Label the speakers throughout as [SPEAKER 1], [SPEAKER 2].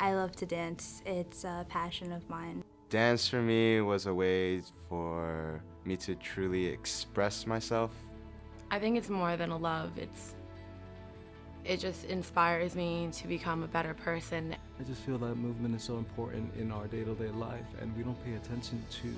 [SPEAKER 1] I love to dance. It's a passion of mine.
[SPEAKER 2] Dance for me was a way for me to truly express myself.
[SPEAKER 3] I think it's more than a love. It just inspires me to become a better person.
[SPEAKER 4] I just feel that movement is so important in our day-to-day life, and we don't pay attention to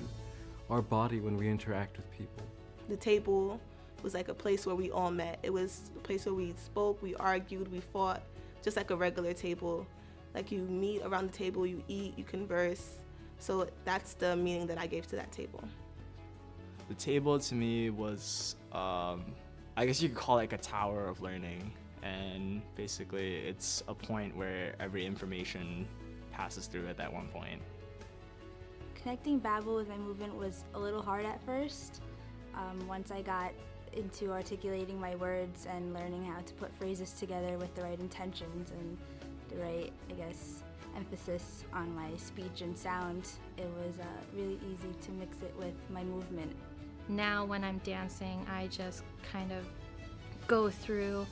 [SPEAKER 4] our body when we interact with people.
[SPEAKER 5] The table was like a place where we all met. It was a place where we spoke, we argued, we fought, just like a regular table. Like you meet around the table, you eat, you converse. So that's the meaning that I gave to that table.
[SPEAKER 6] The table to me was, I guess you could call it like a tower of learning. And basically it's a point where every information passes through at that one point.
[SPEAKER 1] Connecting Babble with my movement was a little hard at first. Once I got into articulating my words and learning how to put phrases together with the right intentions and the right, I guess, emphasis on my speech and sound, it was really easy to mix it with my movement.
[SPEAKER 7] Now when I'm dancing, I just kind of go through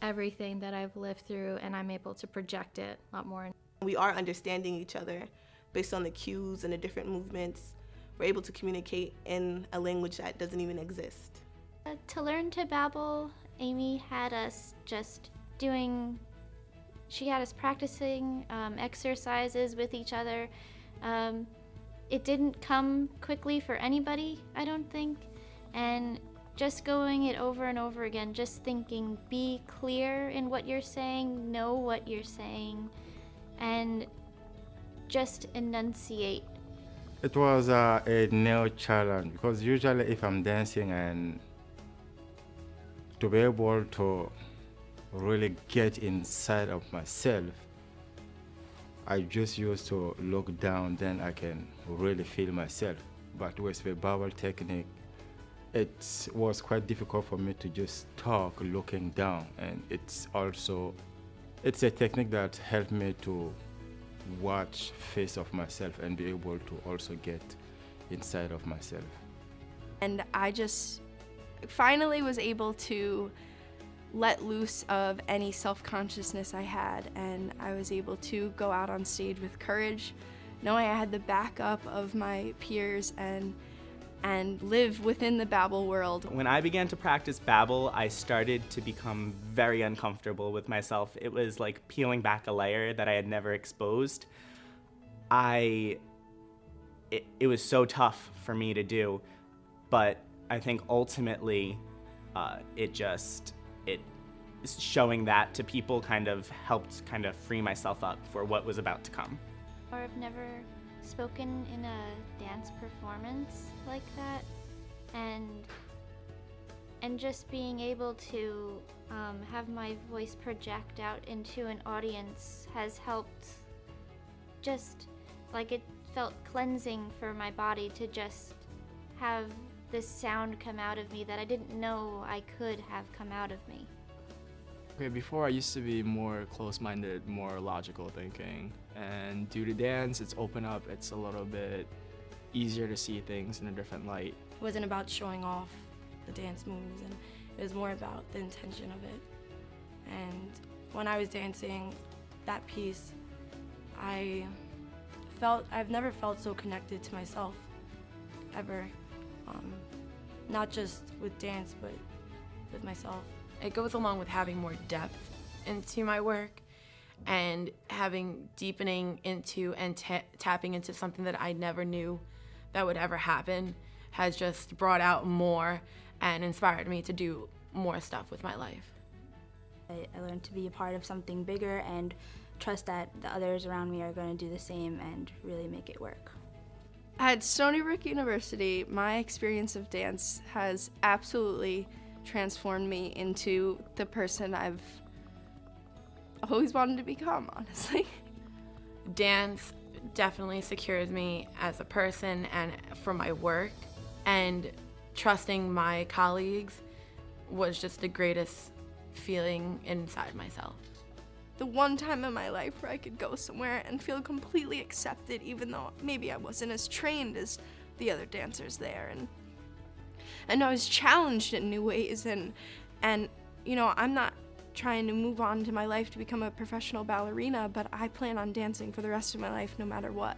[SPEAKER 7] everything that I've lived through and I'm able to project it a lot more.
[SPEAKER 5] We are understanding each other based on the cues and the different movements. We're able to communicate in a language that doesn't even exist.
[SPEAKER 8] To learn to babble, Amy had us she had us practicing exercises with each other. It didn't come quickly for anybody, I don't think, and just going it over and over again, just thinking, be clear in what you're saying, know what you're saying, and just enunciate.
[SPEAKER 9] It was a new challenge because usually if I'm dancing and to be able to really get inside of myself, I just used to look down, then I can really feel myself. But with the babble technique, it was quite difficult for me to just talk looking down, and it's a technique that helped me to watch face of myself and be able to also get inside of myself.
[SPEAKER 10] And I just finally was able to let loose of any self-consciousness I had, and I was able to go out on stage with courage, knowing I had the backup of my peers and live within the Babble world.
[SPEAKER 11] When I began to practice Babble, I started to become very uncomfortable with myself. It was like peeling back a layer that I had never exposed. It was so tough for me to do, but I think ultimately showing that to people kind of helped free myself up for what was about to come.
[SPEAKER 8] Or I've never spoken in a dance performance like that, and just being able to have my voice project out into an audience has helped. Just like it felt cleansing for my body to just have this sound come out of me that I didn't know I could have come out of me.
[SPEAKER 6] Okay, before I used to be more close-minded, more logical thinking, and due to dance, it's opened up, it's a little bit easier to see things in a different light.
[SPEAKER 3] It wasn't about showing off the dance moves, and it was more about the intention of it. And when I was dancing that piece, I've never felt so connected to myself, ever. Not just with dance, but with myself.
[SPEAKER 12] It goes along with having more depth into my work and deepening into and tapping into something that I never knew that would ever happen has just brought out more and inspired me to do more stuff with my life.
[SPEAKER 1] I learned to be a part of something bigger and trust that the others around me are going to do the same and really make it work.
[SPEAKER 10] At Stony Brook University, my experience of dance has absolutely transformed me into the person I've always wanted to become, honestly.
[SPEAKER 12] Dance definitely secures me as a person and for my work, and trusting my colleagues was just the greatest feeling inside myself.
[SPEAKER 10] The one time in my life where I could go somewhere and feel completely accepted, even though maybe I wasn't as trained as the other dancers there, and I was challenged in new ways, and you know, I'm not trying to move on to my life to become a professional ballerina, but I plan on dancing for the rest of my life no matter what.